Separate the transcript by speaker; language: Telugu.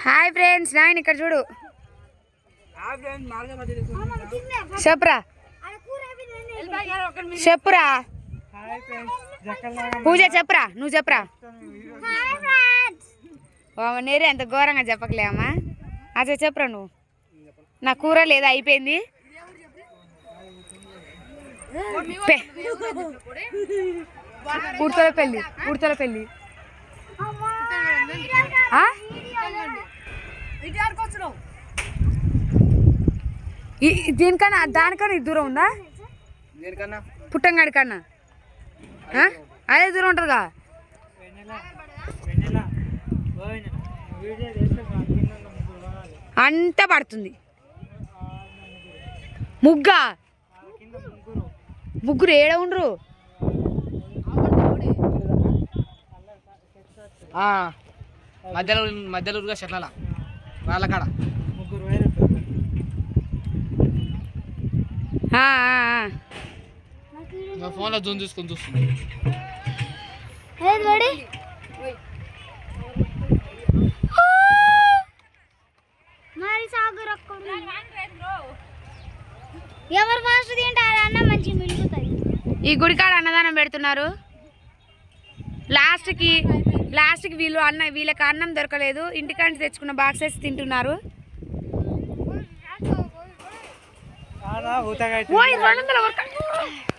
Speaker 1: హాయ్ ఫ్రెండ్స్, నాయన ఇక్కడ చూడు. చెప్పురా చెప్పురా పూజ, చెప్పురా, నువ్వు చెప్పురా. నేరే అంత ఘోరంగా చెప్పకలేమ్మా. అదే చెప్పురా నువ్వు. నా కూర లేదా, అయిపోయింది. ఉడతల పెళ్ళి, ఉడతల పెళ్ళి. దీనికన్నా దానికన్నా ఇది దూరం ఉందా? పుట్టంగాడి కన్నా అదే దూరం ఉంటుందిగా. అంతా పడుతుంది. ముగ్గా ముగ్గురు ఏడ ఉండరు.
Speaker 2: మధ్యలో మధ్యలో చెట్ల వాళ్ళ కాడ ఫోన్లో జూమ్ తీసుకొని చూస్తుంది.
Speaker 3: ఎవరు ఫాస్ట్ తింటారు అన్న మంచి మిలుగుతాయి.
Speaker 1: ఈ గుడికాడ అన్నదానం పెడుతున్నారు. లాస్ట్కి వీళ్ళకి అన్నం దొరకలేదు, ఇంటికాంచి తెచ్చుకున్న బాక్సెస్ తింటున్నారు. 200